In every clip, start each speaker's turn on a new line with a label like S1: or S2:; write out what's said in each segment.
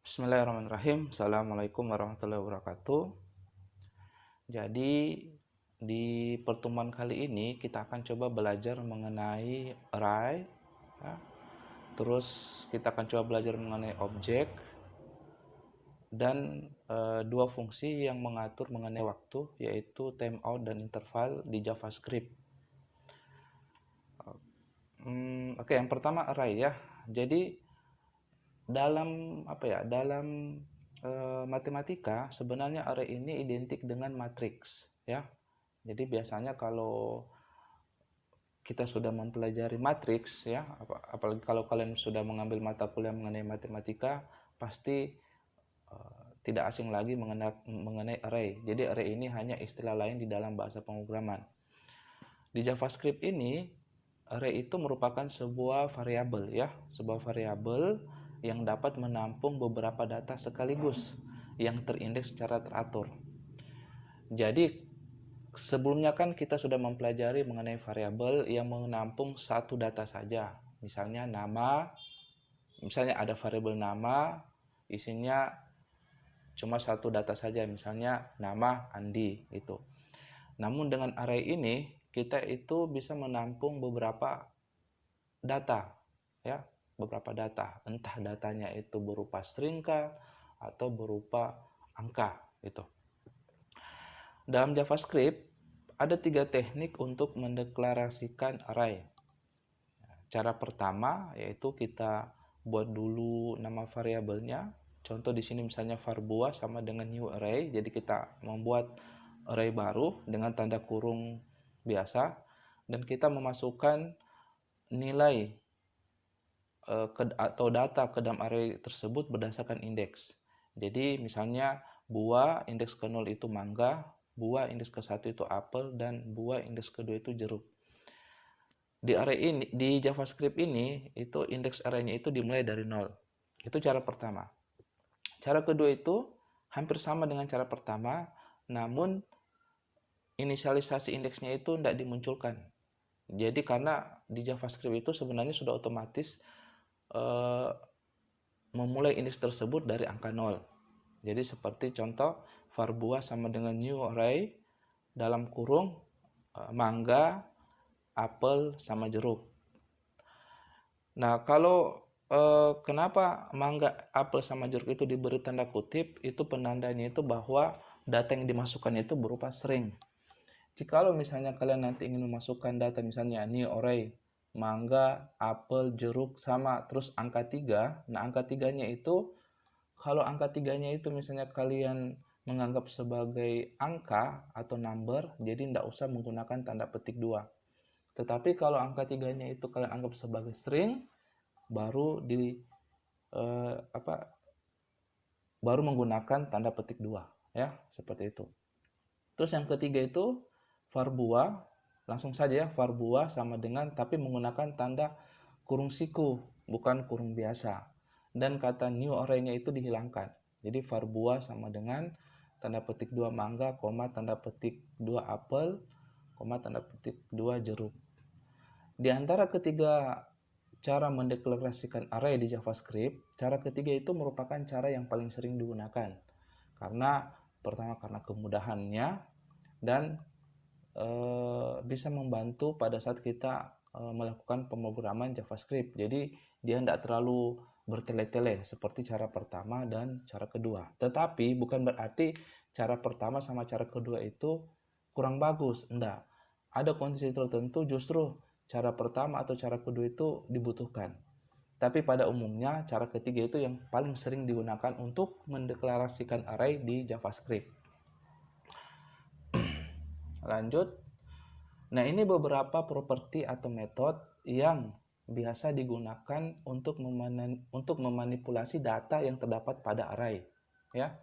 S1: Bismillahirrahmanirrahim. Assalamualaikum warahmatullahi wabarakatuh. Jadi di pertemuan kali ini kita akan coba belajar mengenai array, ya. Terus kita akan coba belajar mengenai objek dan dua fungsi yang mengatur mengenai waktu, yaitu timeout dan interval di JavaScript. Oke, yang pertama array ya. Jadi dalam matematika sebenarnya array ini identik dengan matriks ya. Jadi biasanya kalau kita sudah mempelajari matriks ya, apalagi kalau kalian sudah mengambil mata kuliah mengenai matematika, pasti tidak asing lagi mengenai array. Jadi array ini hanya istilah lain di dalam bahasa pemrograman. Di JavaScript ini, array itu merupakan sebuah variabel ya, sebuah variabel yang dapat menampung beberapa data sekaligus yang terindeks secara teratur. Jadi sebelumnya kan kita sudah mempelajari mengenai variabel yang menampung satu data saja. Misalnya nama, misalnya ada variabel nama, isinya cuma satu data saja, misalnya nama Andi itu. Namun dengan array ini kita itu bisa menampung beberapa data ya, beberapa data, entah datanya itu berupa string kah atau berupa angka gitu. Dalam JavaScript ada 3 teknik untuk mendeklarasikan array. Cara pertama yaitu kita buat dulu nama variabelnya. Contoh di sini misalnya var_buah sama dengan new array, jadi kita membuat array baru dengan tanda kurung biasa dan kita memasukkan nilai atau data ke dalam array tersebut berdasarkan indeks. Jadi misalnya buah indeks ke-0 itu mangga, buah indeks ke-1 itu apel, dan buah indeks ke-2 itu jeruk. Di array ini, di JavaScript ini, itu indeks array-nya itu dimulai dari 0. Itu cara pertama. Cara kedua itu hampir sama dengan cara pertama, namun inisialisasi indeksnya itu tidak dimunculkan. Jadi karena di JavaScript itu sebenarnya sudah otomatis memulai indeks tersebut dari angka 0. Jadi seperti contoh var_buah sama dengan new array dalam kurung mangga, apel sama jeruk. Nah, kalau kenapa mangga, apel sama jeruk itu diberi tanda kutip, itu penandanya itu bahwa data yang dimasukkan itu berupa string. Jikalau misalnya kalian nanti ingin memasukkan data misalnya new array mangga, apel, jeruk sama terus angka 3. Nah, angka 3-nya itu kalau angka 3-nya itu misalnya kalian menganggap sebagai angka atau number, jadi tidak usah menggunakan tanda petik 2. Tetapi kalau angka 3-nya itu kalian anggap sebagai string, baru baru menggunakan tanda petik 2 ya, seperti itu. Terus yang ketiga itu var_buah, langsung saja ya, var_buah sama dengan tapi menggunakan tanda kurung siku, bukan kurung biasa. Dan kata new array-nya itu dihilangkan. Jadi var_buah sama dengan tanda petik 2 mangga, tanda petik 2 apel, tanda petik 2 jeruk. Di antara ketiga cara mendeklarasikan array di JavaScript, cara ketiga itu merupakan cara yang paling sering digunakan. Karena pertama karena kemudahannya dan bisa membantu pada saat kita melakukan pemrograman JavaScript. Jadi dia tidak terlalu bertele-tele seperti cara pertama dan cara kedua. Tetapi bukan berarti cara pertama sama cara kedua itu kurang bagus. Enggak. Ada kondisi tertentu justru cara pertama atau cara kedua itu dibutuhkan. Tapi pada umumnya cara ketiga itu yang paling sering digunakan untuk mendeklarasikan array di JavaScript. Lanjut. Nah, ini beberapa properti atau metode yang biasa digunakan untuk memanipulasi data yang terdapat pada array. Ya.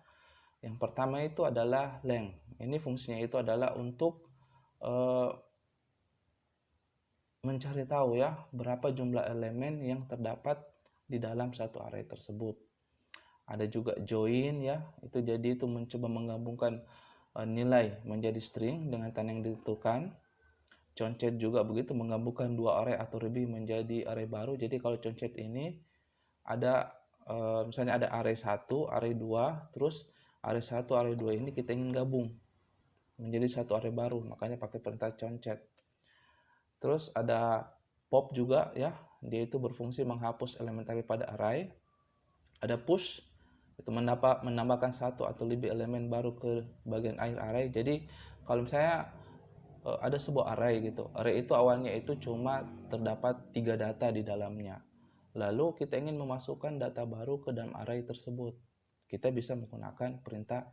S1: Yang pertama itu adalah length. Ini fungsinya itu adalah untuk mencari tahu ya berapa jumlah elemen yang terdapat di dalam satu array tersebut. Ada juga join ya, itu jadi itu mencoba menggabungkan nilai menjadi string dengan tanda yang ditentukan. Concet juga begitu, menggabungkan dua array atau lebih menjadi array baru. Jadi kalau concet ini ada misalnya ada array 1, array 2, terus array 1, array 2 ini kita ingin gabung menjadi satu array baru, makanya pakai perintah concat. Terus ada pop juga ya, dia itu berfungsi menghapus elemen array pada array. Ada push, itu menambahkan satu atau lebih elemen baru ke bagian akhir array. Jadi kalau misalnya ada sebuah array gitu, array itu awalnya itu cuma terdapat 3 data di dalamnya, lalu kita ingin memasukkan data baru ke dalam array tersebut, kita bisa menggunakan perintah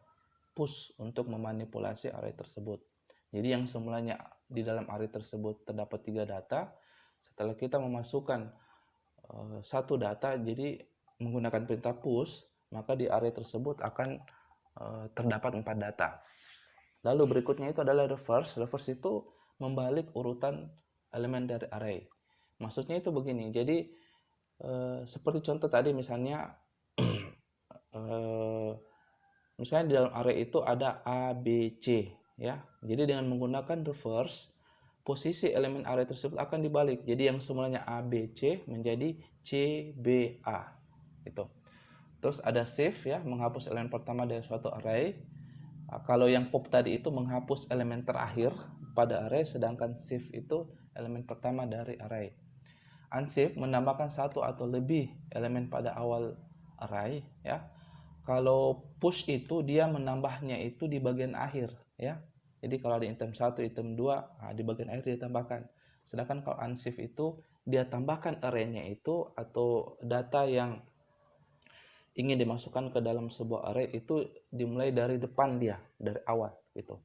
S1: push untuk memanipulasi array tersebut. Jadi yang semulanya di dalam array tersebut terdapat 3 data, setelah kita memasukkan satu data, jadi menggunakan perintah push, maka di array tersebut akan terdapat 4 data. Lalu berikutnya itu adalah reverse. Reverse itu membalik urutan elemen dari array. Maksudnya itu begini. Jadi seperti contoh tadi misalnya misalnya di dalam array itu ada A, B, C ya. Jadi dengan menggunakan reverse, posisi elemen array tersebut akan dibalik. Jadi yang semulanya A, B, C menjadi C, B, A gitu. Terus ada shift ya, menghapus elemen pertama dari suatu array. Nah, kalau yang pop tadi itu menghapus elemen terakhir pada array, sedangkan shift itu elemen pertama dari array. Unshift menambahkan satu atau lebih elemen pada awal array ya. Kalau push itu dia menambahnya itu di bagian akhir ya. Jadi kalau ada item 1, item 2, nah di bagian akhir dia tambahkan. Sedangkan kalau unshift itu dia tambahkan array-nya itu atau data yang ingin dimasukkan ke dalam sebuah array itu dimulai dari depan dia, dari awal gitu.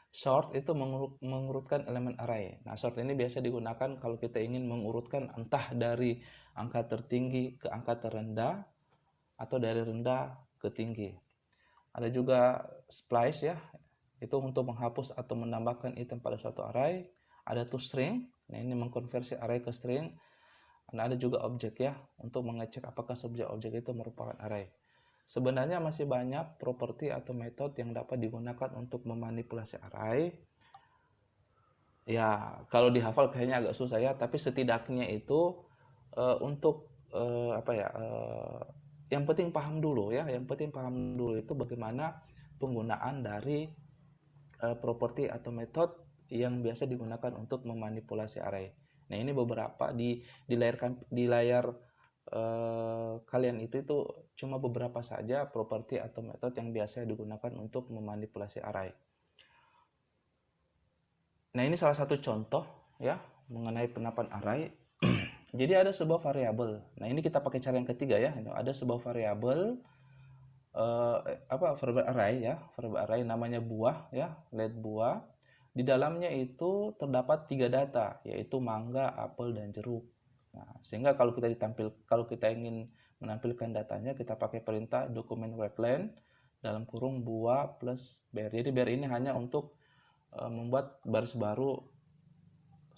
S1: Sort itu mengurutkan elemen array. Nah, sort ini biasa digunakan kalau kita ingin mengurutkan entah dari angka tertinggi ke angka terendah atau dari rendah ke tinggi. Ada juga splice ya, itu untuk menghapus atau menambahkan item pada suatu array. Ada toString, nah ini mengkonversi array ke string. Nah, ada juga objek ya, untuk mengecek apakah subjek-objek itu merupakan array. Sebenarnya masih banyak properti atau metode yang dapat digunakan untuk memanipulasi array. Ya, kalau dihafal kayaknya agak susah ya, tapi setidaknya itu untuk yang penting paham dulu ya, yang penting paham dulu itu bagaimana penggunaan dari properti atau metode yang biasa digunakan untuk memanipulasi array. Nah, ini beberapa di layar kalian itu cuma beberapa saja properti atau metode yang biasa digunakan untuk memanipulasi array. Nah, ini salah satu contoh ya mengenai penamaan array. Jadi ada sebuah variabel. Nah, ini kita pakai cara yang ketiga ya. Ada sebuah variabel variabel array ya, variabel array namanya buah ya, let buah. Di dalamnya itu terdapat 3 data, yaitu mangga, apel, dan jeruk. Nah, sehingga kalau kita ingin menampilkan datanya, kita pakai perintah dokumen weblen dalam kurung buah plus bar. Jadi bar ini hanya untuk membuat baris baru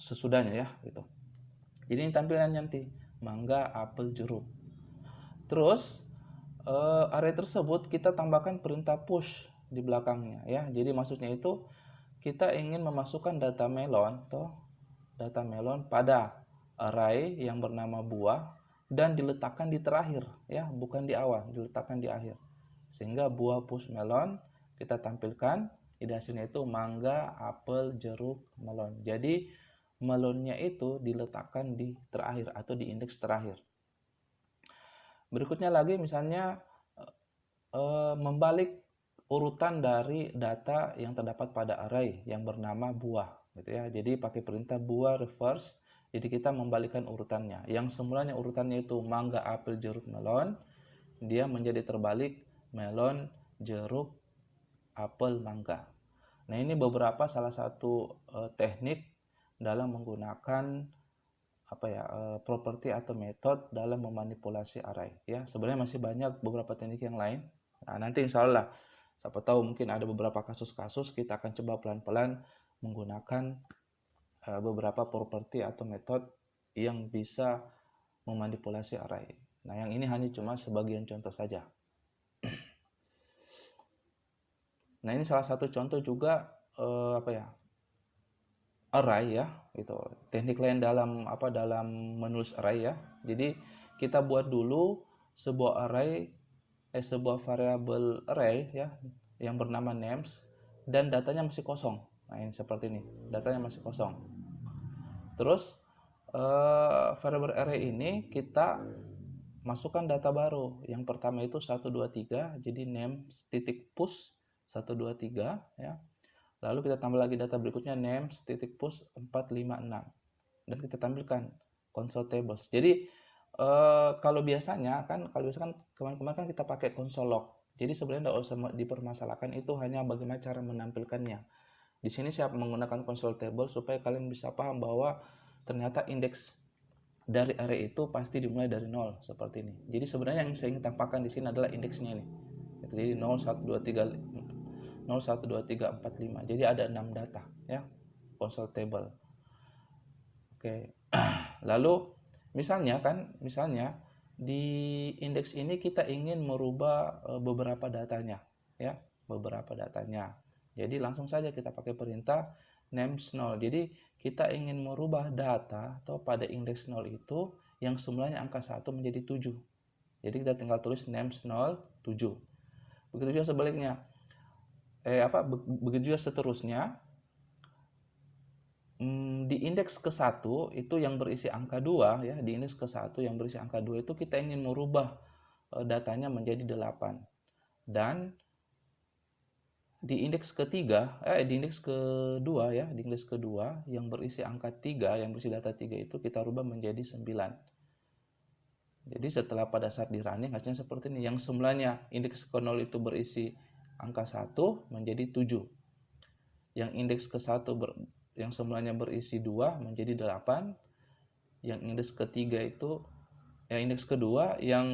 S1: sesudahnya ya gitu. Jadi ini tampilan nanti mangga, apel, jeruk. Terus array tersebut kita tambahkan perintah push di belakangnya ya. Jadi maksudnya itu kita ingin memasukkan data melon pada array yang bernama buah dan diletakkan di terakhir ya, bukan di awal, diletakkan di akhir. Sehingga buah push melon kita tampilkan di hasilnya itu mangga, apel, jeruk, melon. Jadi melonnya itu diletakkan di terakhir atau di indeks terakhir. Berikutnya lagi misalnya membalik urutan dari data yang terdapat pada array yang bernama buah gitu ya. Jadi pakai perintah buah reverse. Jadi kita membalikkan urutannya. Yang semulanya urutannya itu mangga, apel, jeruk, melon, dia menjadi terbalik melon, jeruk, apel, mangga. Nah, ini beberapa salah satu teknik dalam menggunakan properti atau metode dalam memanipulasi array ya. Sebenarnya masih banyak beberapa teknik yang lain. Nah, nanti insya Allah siapa tahu mungkin ada beberapa kasus-kasus kita akan coba pelan-pelan menggunakan beberapa properti atau metode yang bisa memanipulasi array. Nah, yang ini hanya cuma sebagian contoh saja. Nah, ini salah satu contoh juga array ya, gitu. Teknik lain dalam menulis array ya. Jadi kita buat dulu sebuah sebuah variabel array ya yang bernama names dan datanya masih kosong. Nah, ini seperti ini, datanya masih kosong. Terus variabel array ini kita masukkan data baru. Yang pertama itu 123, jadi names titik push 123 ya. Lalu kita tambah lagi data berikutnya names titik push 456 dan kita tampilkan console tables. Jadi kalau biasanya kan kemarin-kemarin kan kita pakai console log. Jadi sebenarnya tidak usah dipermasalahkan, itu hanya bagaimana cara menampilkannya. Di sini saya menggunakan console table supaya kalian bisa paham bahwa ternyata indeks dari array itu pasti dimulai dari 0 seperti ini. Jadi sebenarnya yang saya ingin tampakkan di sini adalah indeksnya ini. Jadi 0 1 2 3 0 1 2 3 4 5. Jadi ada 6 data ya. Console table. Oke. Lalu misalnya di indeks ini kita ingin merubah beberapa datanya ya, beberapa datanya. Jadi langsung saja kita pakai perintah names 0. Jadi kita ingin merubah data atau pada indeks 0 itu yang semulanya angka 1 menjadi 7. Jadi kita tinggal tulis names 0 7. Begitu juga sebaliknya. Begitu juga seterusnya. Di indeks ke-1 itu yang berisi angka 2 ya, di indeks ke-1 yang berisi angka 2 itu kita ingin merubah datanya menjadi 8. Dan di indeks ketiga, di indeks kedua ya, di indeks kedua yang berisi angka 3, yang berisi data 3 itu kita rubah menjadi 9. Jadi setelah pada saat di running hasilnya seperti ini. Yang semulanya indeks ke-0 itu berisi angka 1 menjadi 7. Yang indeks ke-1 yang semulanya berisi 2 menjadi 8. Yang indeks ketiga itu indeks kedua yang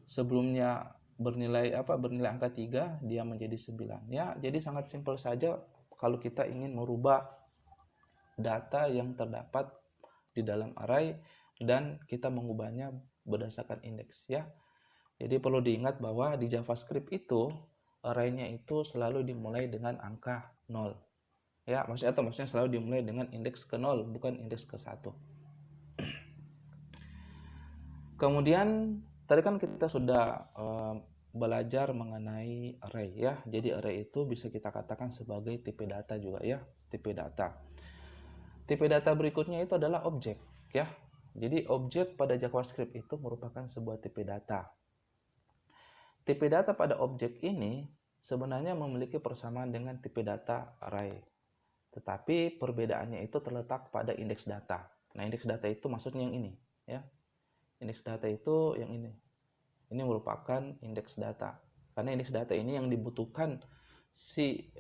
S1: sebelumnya bernilai angka 3 dia menjadi 9 ya. Jadi sangat simpel saja kalau kita ingin merubah data yang terdapat di dalam array dan kita mengubahnya berdasarkan indeks ya. Jadi perlu diingat bahwa di JavaScript itu array-nya itu selalu dimulai dengan angka 0 ya, maksudnya selalu dimulai dengan indeks ke 0 bukan indeks ke 1. Kemudian tadi kan kita sudah belajar mengenai array ya. Jadi array itu bisa kita katakan sebagai tipe data juga ya, tipe data. Tipe data berikutnya itu adalah objek ya. Jadi objek pada JavaScript itu merupakan sebuah tipe data. Tipe data pada objek ini sebenarnya memiliki persamaan dengan tipe data array. Tetapi perbedaannya itu terletak pada indeks data. Nah, indeks data itu maksudnya yang ini ya. Indeks data itu yang ini. Ini merupakan indeks data. Karena indeks data ini yang dibutuhkan si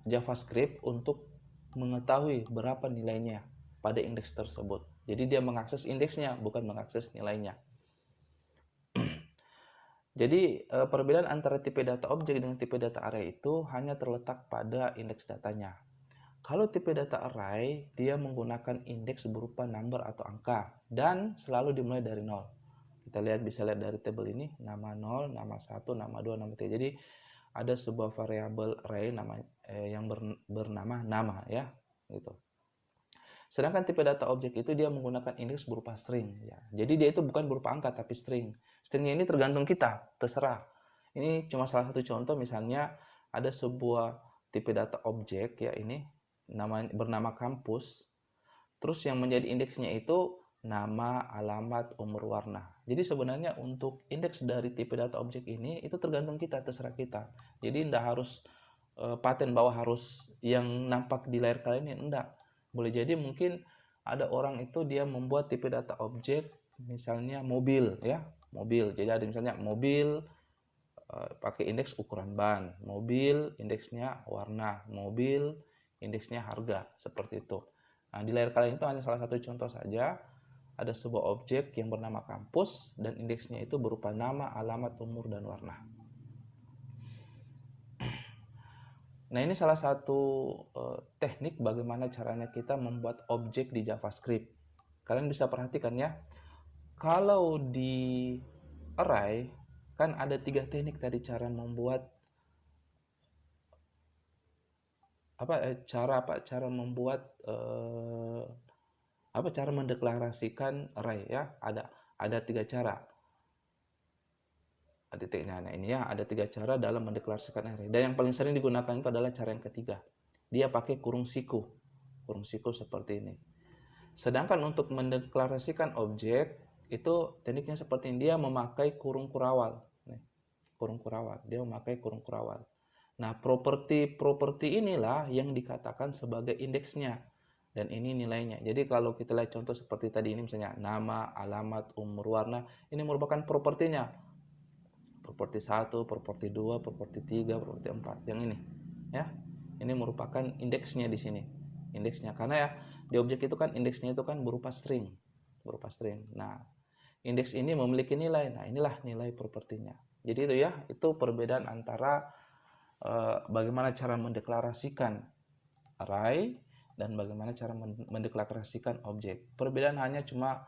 S1: JavaScript untuk mengetahui berapa nilainya pada indeks tersebut. Jadi dia mengakses indeksnya, bukan mengakses nilainya. Jadi perbedaan antara tipe data objek dengan tipe data array itu hanya terletak pada indeks datanya. Kalau tipe data array, dia menggunakan indeks berupa number atau angka dan selalu dimulai dari 0. Kita bisa lihat dari tabel ini, nama 0, nama 1, nama 2, nama 3. Jadi ada sebuah variabel array yang bernama nama ya, gitu. Sedangkan tipe data objek itu dia menggunakan indeks berupa string ya. Jadi dia itu bukan berupa angka tapi string. Stringnya ini tergantung kita, terserah. Ini cuma salah satu contoh, misalnya ada sebuah tipe data objek ya, ini bernama kampus. Terus yang menjadi indeksnya itu nama, alamat, umur, warna. Jadi sebenarnya untuk indeks dari tipe data objek ini itu tergantung kita, terserah kita. Jadi tidak harus paten bahwa harus yang nampak di layar kalian ini, enggak. Boleh jadi mungkin ada orang itu dia membuat tipe data objek misalnya mobil ya, mobil. Jadi ada misalnya mobil pakai indeks ukuran ban, mobil indeksnya warna, mobil indeksnya harga, seperti itu. Nah, di layar kalian itu hanya salah satu contoh saja. Ada sebuah objek yang bernama kampus dan indeksnya itu berupa nama, alamat, umur, dan warna. Nah, ini salah satu teknik bagaimana caranya kita membuat objek di JavaScript. Kalian bisa perhatikan ya, kalau di array kan ada 3 teknik tadi cara membuat cara mendeklarasikan array ya. Ada 3 cara. titiknya. Nah ini ya, ada 3 cara dalam mendeklarasikan array. Dan yang paling sering digunakan itu adalah cara yang ketiga. Dia pakai kurung siku. Kurung siku seperti ini. Sedangkan untuk mendeklarasikan objek, itu tekniknya seperti ini. Dia memakai kurung kurawal. Nih, kurung kurawal. Dia memakai kurung kurawal. Nah, properti inilah yang dikatakan sebagai indeksnya. Dan ini nilainya. Jadi kalau kita lihat contoh seperti tadi ini misalnya nama, alamat, umur, warna, ini merupakan propertinya. Properti 1, properti 2, properti 3, properti 4. Yang ini, ya. Ini merupakan indeksnya di sini. Indeksnya karena ya di objek itu kan indeksnya itu kan berupa string. Nah, indeks ini memiliki nilai. Nah, inilah nilai propertinya. Jadi itu ya, itu perbedaan antara bagaimana cara mendeklarasikan array dan bagaimana cara mendeklarasikan objek. Perbedaan hanya cuma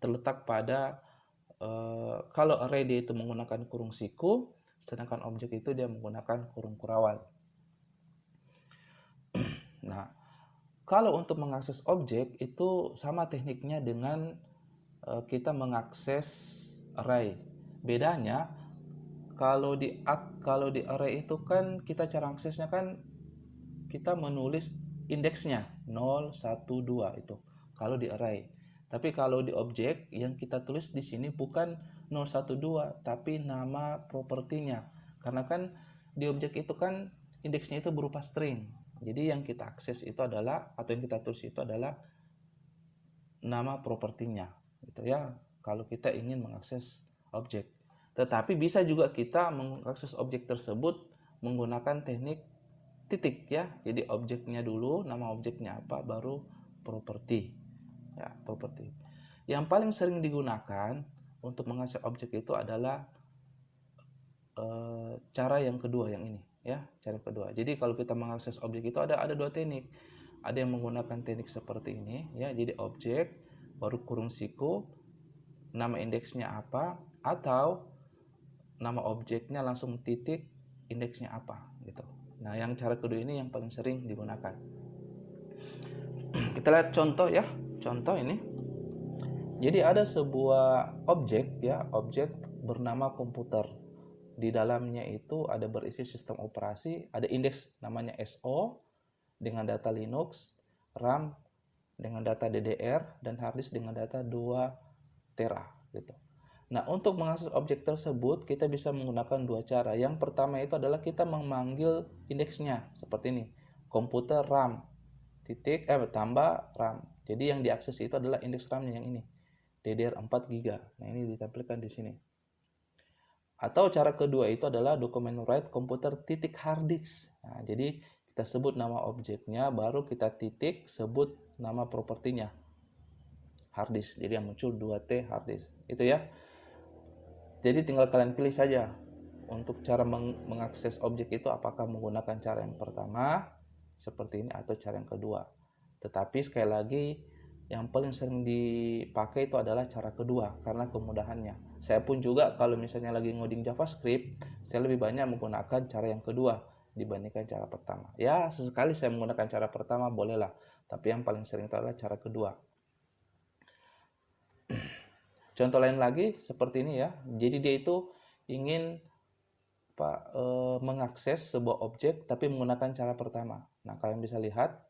S1: terletak pada kalau array dia itu menggunakan kurung siku, sedangkan objek itu dia menggunakan kurung kurawal. Nah, kalau untuk mengakses objek itu sama tekniknya dengan kita mengakses array. Bedanya kalau di array itu kan kita cara aksesnya kan kita menulis indeksnya 0, 1, 2 itu kalau di array. Tapi kalau di objek yang kita tulis di sini bukan 0, 1, 2 tapi nama propertinya. Karena kan di objek itu kan indeksnya itu berupa string. Jadi yang kita akses itu adalah atau yang kita tulis itu adalah nama propertinya gitu ya. Kalau kita ingin mengakses objek. Tetapi bisa juga kita mengakses objek tersebut menggunakan teknik titik ya. Jadi objeknya dulu, nama objeknya apa, baru properti. Ya, properti. Yang paling sering digunakan untuk mengakses objek itu adalah cara yang kedua yang ini ya, cara kedua. Jadi kalau kita mengakses objek itu ada dua teknik. Ada yang menggunakan teknik seperti ini ya. Jadi objek baru kurung siku, nama indeksnya apa, atau nama objeknya langsung titik indeksnya apa gitu. Nah, yang cara kedua ini yang paling sering digunakan. Kita lihat contoh ya. Contoh ini. Jadi ada sebuah objek ya, objek bernama komputer. Di dalamnya itu ada berisi sistem operasi, ada indeks namanya SO dengan data Linux, RAM dengan data DDR, dan harddisk dengan data 2 tera gitu. Nah, untuk mengakses objek tersebut kita bisa menggunakan dua cara. Yang pertama itu adalah kita memanggil indeksnya seperti ini. Komputer RAM titik tambah RAM. Jadi yang diakses itu adalah indeks RAM-nya yang ini. DDR 4 GB. Nah, ini ditampilkan di sini. Atau cara kedua itu adalah dokumen write komputer titik harddisk. Nah, jadi kita sebut nama objeknya, baru kita titik sebut nama propertinya. Harddisk. Jadi yang muncul 2T harddisk. Itu ya. Jadi tinggal kalian pilih saja untuk cara mengakses objek itu apakah menggunakan cara yang pertama seperti ini atau cara yang kedua. Tetapi sekali lagi yang paling sering dipakai itu adalah cara kedua karena kemudahannya. Saya pun juga kalau misalnya lagi ngoding JavaScript, saya lebih banyak menggunakan cara yang kedua dibandingkan cara pertama. Ya, sesekali saya menggunakan cara pertama bolehlah, tapi yang paling sering itu adalah cara kedua. Contoh lain lagi seperti ini ya. Jadi dia itu ingin mengakses sebuah objek tapi menggunakan cara pertama. Nah, kalian bisa lihat.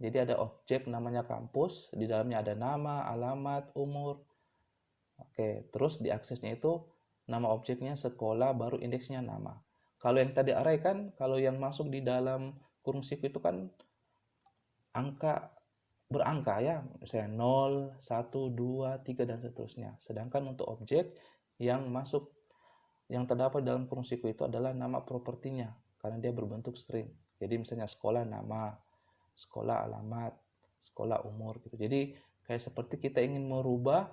S1: Jadi ada objek namanya kampus, di dalamnya ada nama, alamat, umur. Oke, terus diaksesnya itu nama objeknya sekolah, baru indeksnya nama. Kalau yang tadi array kan, kalau yang masuk di dalam kurung siku itu kan angka berangka ya, misalnya 0, 1, 2, 3 dan seterusnya. Sedangkan untuk objek yang masuk yang terdapat dalam kurung siku itu adalah nama propertinya karena dia berbentuk string. Jadi misalnya sekolah nama, sekolah alamat, sekolah umur gitu. Jadi kayak seperti kita ingin merubah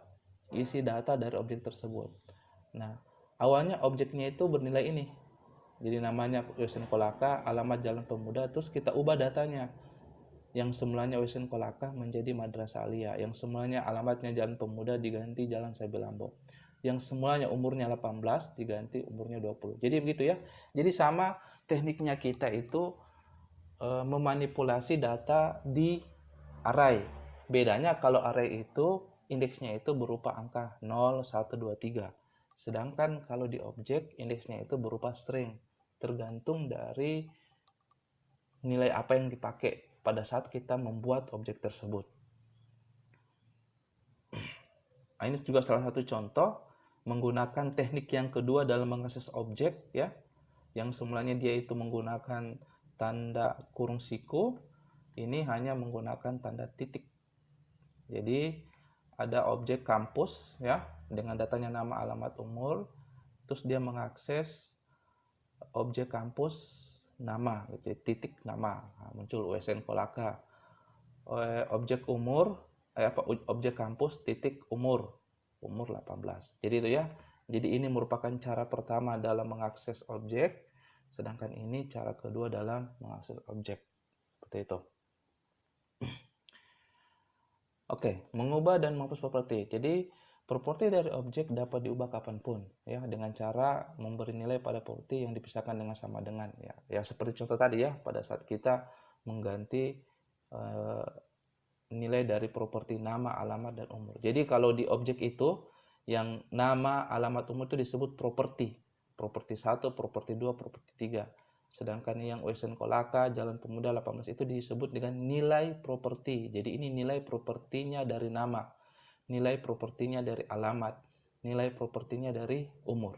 S1: isi data dari objek tersebut. Nah, awalnya objeknya itu bernilai ini. Jadi namanya Wesen Kolaka, alamat Jalan Pemuda, terus kita ubah datanya. Yang semulanya Wesen Kolaka menjadi Madrasah Aliyah, yang semulanya alamatnya Jalan Pemuda diganti Jalan Sabilambo. Yang semulanya umurnya 18 diganti umurnya 20. Jadi begitu ya. Jadi sama tekniknya kita itu memanipulasi data di array. Bedanya kalau array itu indeksnya itu berupa angka 0, 1, 2, 3. Sedangkan kalau di objek, indeksnya itu berupa string, tergantung dari nilai apa yang dipakai pada saat kita membuat objek tersebut. Nah, ini juga salah satu contoh menggunakan teknik yang kedua dalam mengakses objek, ya, yang semulanya dia itu menggunakan tanda kurung siku, ini hanya menggunakan tanda titik. Jadi ada objek kampus, ya, dengan datanya nama, alamat, umur, terus dia mengakses objek kampus nama, gitu, titik nama, nah, muncul USN Kolaka. Objek umur, objek kampus titik umur 18. Jadi itu ya. Jadi ini merupakan cara pertama dalam mengakses objek, sedangkan ini cara kedua dalam mengakses objek. Seperti itu. Oke, mengubah dan menghapus properti. Jadi properti dari objek dapat diubah kapanpun, ya, dengan cara memberi nilai pada properti yang dipisahkan dengan sama dengan, ya. Ya seperti contoh tadi, ya, pada saat kita mengganti nilai dari properti nama, alamat, dan umur. Jadi kalau di objek itu yang nama, alamat, umur itu disebut properti. Properti 1, properti 2, properti 3. Sedangkan yang USN Kolaka, Jalan Pemuda 18 itu disebut dengan nilai properti. Jadi ini nilai propertinya dari nama, nilai propertinya dari alamat, nilai propertinya dari umur.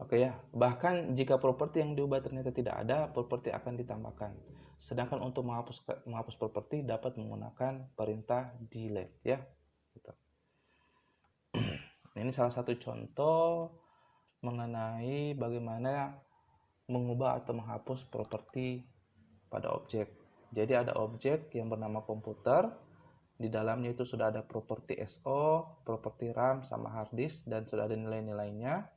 S1: Oke ya, bahkan jika properti yang diubah ternyata tidak ada, properti akan ditambahkan. Sedangkan untuk menghapus properti dapat menggunakan perintah delete, ya. Gitu. Ini salah satu contoh mengenai bagaimana mengubah atau menghapus properti pada objek. Jadi ada objek yang bernama komputer, di dalamnya itu sudah ada properti SO, properti RAM sama hard disk, dan sudah ada nilai-nilainya.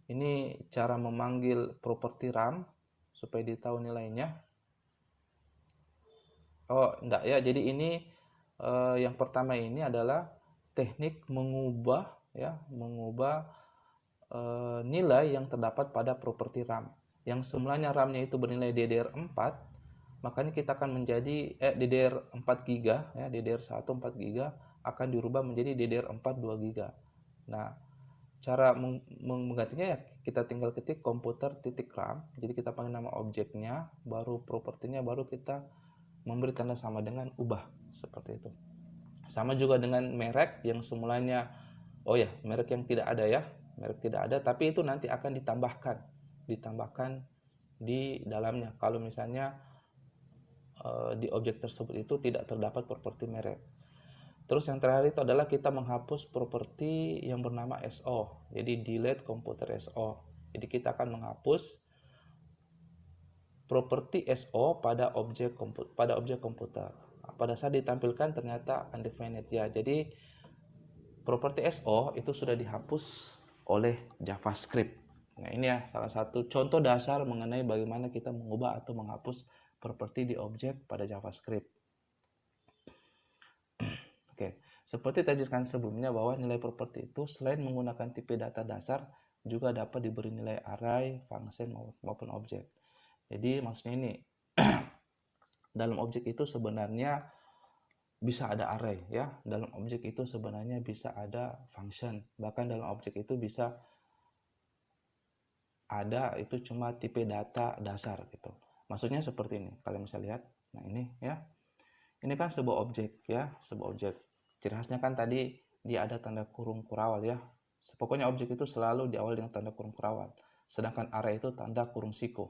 S1: Ini cara memanggil properti RAM supaya ditahu nilainya. Oh, enggak ya. Jadi ini yang pertama ini adalah teknik mengubah, ya, mengubah nilai yang terdapat pada properti RAM. Yang semulanya RAM-nya itu bernilai DDR4, makanya kita akan menjadi DDR4 GB, ya, DDR1 4 GB akan dirubah menjadi DDR4 2 GB. Nah, cara menggantinya ya kita tinggal ketik komputer titik RAM. Jadi kita panggil nama objeknya, baru propertinya, baru kita memberi tanda sama dengan ubah, seperti itu. Sama juga dengan merek yang semulanya, oh ya, merek yang tidak ada, ya, merek tidak ada, tapi itu nanti akan ditambahkan di dalamnya kalau misalnya di objek tersebut itu tidak terdapat properti merek. Terus yang terakhir itu adalah kita menghapus properti yang bernama SO. Jadi delete komputer SO. Jadi kita akan menghapus properti SO pada objek komputer. Pada saat ditampilkan ternyata undefined, ya. Jadi properti SO itu sudah dihapus oleh JavaScript. Nah, ini ya salah satu contoh dasar mengenai bagaimana kita mengubah atau menghapus properti di objek pada JavaScript. Oke, seperti tadi kan sebelumnya bahwa nilai properti itu selain menggunakan tipe data dasar juga dapat diberi nilai array, function maupun objek. Jadi maksudnya ini dalam objek itu sebenarnya bisa ada array, ya. Dalam objek itu sebenarnya bisa ada function. Bahkan dalam objek itu bisa ada itu cuma tipe data dasar gitu. Maksudnya seperti ini. Kalian bisa lihat. Nah, ini ya. Ini kan sebuah objek, ya, sebuah objek. Ciri khasnya kan tadi dia ada tanda kurung kurawal, ya. Pokoknya objek itu selalu diawali dengan tanda kurung kurawal. Sedangkan array itu tanda kurung siku.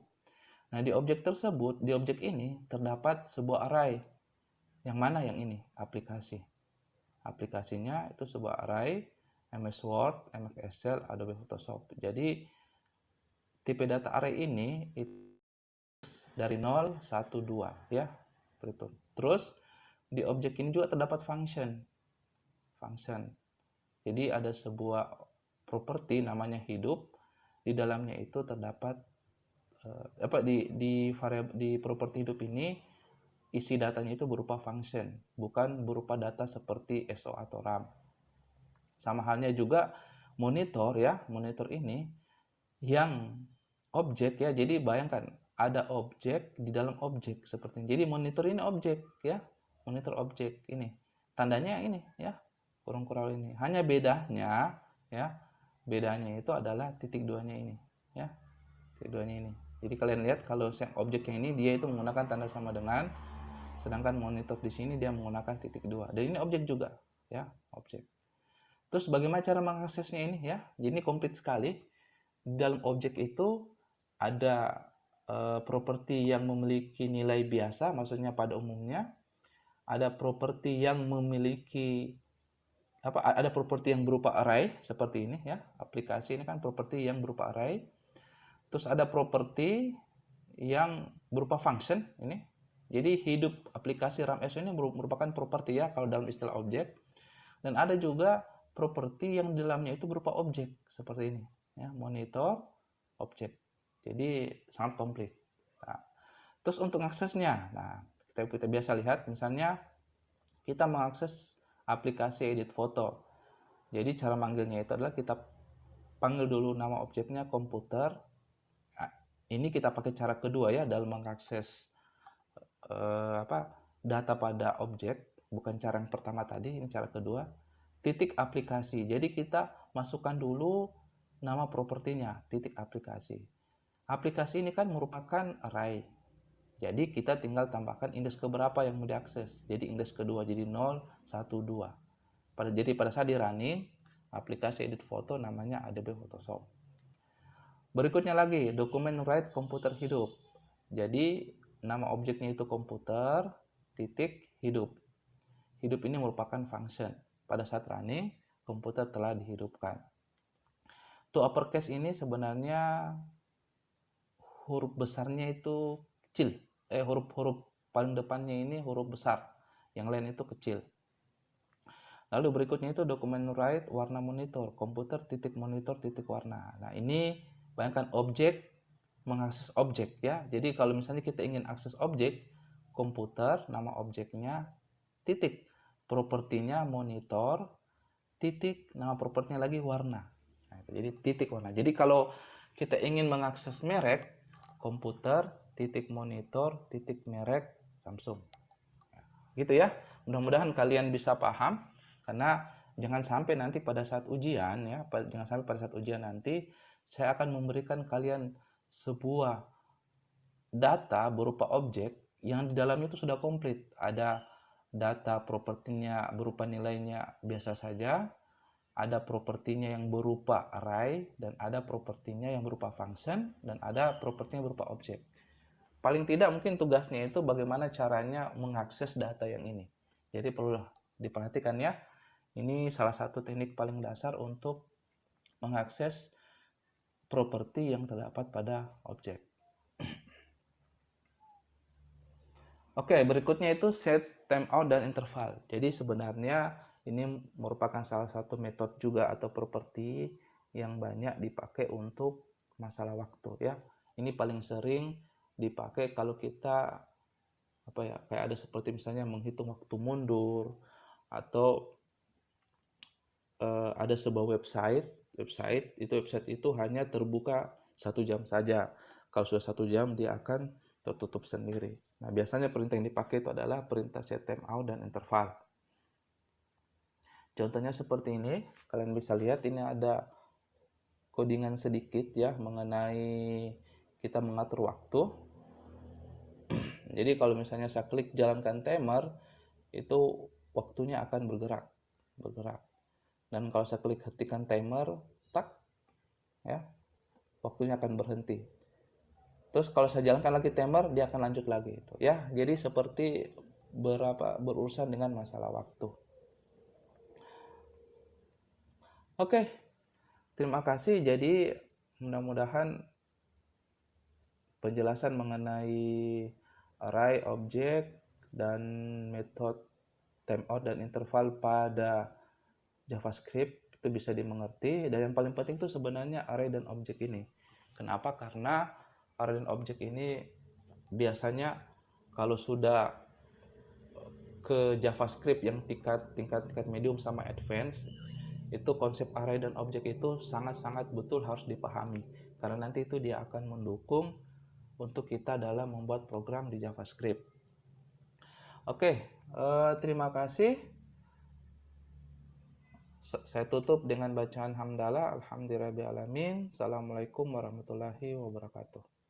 S1: Nah, di objek tersebut, di objek ini terdapat sebuah array. Yang mana yang ini? Aplikasi. Aplikasinya itu sebuah array MS Word, MS Excel, Adobe Photoshop. Jadi tipe data array ini itu dari 0, 1, 2, ya. Begitu. Terus di objek ini juga terdapat function. Jadi ada sebuah properti namanya hidup. Di dalamnya itu terdapat di properti hidup ini isi datanya itu berupa function, bukan berupa data seperti SO atau RAM. Sama halnya juga monitor, ya, monitor ini yang objek, ya. Jadi bayangkan ada objek di dalam objek seperti ini. Jadi monitor ini objek, ya. Monitor objek ini. Tandanya ini, ya. kurung kural ini. Hanya bedanya ya, bedanya itu adalah titik duanya ini ya, titik duanya ini. Jadi kalian lihat kalau objek yang ini dia itu menggunakan tanda sama dengan, sedangkan monitor di sini dia menggunakan titik dua. Dan ini objek juga ya, objek. Terus bagaimana cara mengaksesnya ini ya? Jadi ini komplit sekali. Di dalam objek itu ada properti yang memiliki nilai biasa, maksudnya pada umumnya. Ada properti yang memiliki ada properti yang berupa array seperti ini ya. Aplikasi ini kan properti yang berupa array. Terus ada properti yang berupa function ini. Jadi hidup aplikasi RAM-S ini merupakan properti ya kalau dalam istilah objek. Dan ada juga properti yang di dalamnya itu berupa objek seperti ini ya, monitor objek. Jadi sangat komplit. Nah, terus untuk aksesnya, nah kita biasa lihat misalnya kita mengakses aplikasi edit foto. Jadi cara manggilnya itu adalah kita panggil dulu nama objeknya komputer. Nah, ini kita pakai cara kedua ya dalam mengakses data pada objek, bukan cara yang pertama tadi, ini cara kedua. Titik aplikasi. Jadi kita masukkan dulu nama propertinya, titik aplikasi. Aplikasi ini kan merupakan array. Jadi kita tinggal tambahkan indeks keberapa yang mau diakses. Jadi indeks kedua jadi 0, 1, 2. Jadi pada saat di running, aplikasi edit foto namanya Adobe Photoshop. Berikutnya lagi, dokumen write komputer hidup. Jadi nama objeknya itu komputer, titik, hidup. Hidup ini merupakan function. Pada saat running, komputer telah dihidupkan. To uppercase ini sebenarnya huruf besarnya itu kecil. Huruf-huruf paling depannya ini huruf besar, yang lain itu kecil. Lalu berikutnya itu dokumen write warna monitor, komputer titik monitor titik warna. Nah ini bayangkan objek mengakses objek ya. Jadi kalau misalnya kita ingin akses objek, komputer nama objeknya titik, propertinya monitor titik, nama propertinya lagi warna. Nah, jadi titik warna. Jadi kalau kita ingin mengakses merek, komputer titik monitor titik merek Samsung. Gitu ya. Mudah-mudahan kalian bisa paham, karena jangan sampai nanti pada saat ujian ya, jangan sampai pada saat ujian nanti saya akan memberikan kalian sebuah data berupa objek yang di dalamnya itu sudah komplit. Ada data propertinya berupa nilainya biasa saja, ada propertinya yang berupa array, dan ada propertinya yang berupa function, dan ada propertinya berupa objek. Paling tidak mungkin tugasnya itu bagaimana caranya mengakses data yang ini. Jadi perlu diperhatikan ya. Ini salah satu teknik paling dasar untuk mengakses properti yang terdapat pada objek. Oke, berikutnya itu set timeout dan interval. Jadi sebenarnya ini merupakan salah satu metode juga atau properti yang banyak dipakai untuk masalah waktu ya. Ini paling sering dipakai kalau kita kayak ada seperti misalnya menghitung waktu mundur, atau ada sebuah website itu hanya terbuka 1 jam saja. Kalau sudah 1 jam dia akan tertutup sendiri. Nah biasanya perintah yang dipakai itu adalah perintah set timeout dan interval. Contohnya seperti ini, kalian bisa lihat ini ada codingan sedikit ya mengenai kita mengatur waktu. Jadi kalau misalnya saya klik jalankan timer, itu waktunya akan bergerak. Dan kalau saya klik hentikan timer, tak ya, waktunya akan berhenti. Terus kalau saya jalankan lagi timer, dia akan lanjut lagi itu ya. Jadi seperti berurusan dengan masalah waktu. Oke. Terima kasih. Jadi mudah-mudahan penjelasan mengenai array, objek, dan metode timeout dan interval pada JavaScript itu bisa dimengerti. Dan yang paling penting itu sebenarnya array dan objek ini. Kenapa? Karena array dan objek ini biasanya kalau sudah ke JavaScript yang tingkat medium sama advance, itu konsep array dan objek itu sangat-sangat betul harus dipahami, karena nanti itu dia akan mendukung untuk kita dalam membuat program di JavaScript. Oke, terima kasih. Saya tutup dengan bacaan hamdalah. Alhamdulillahirabbil alamin. Assalamualaikum warahmatullahi wabarakatuh.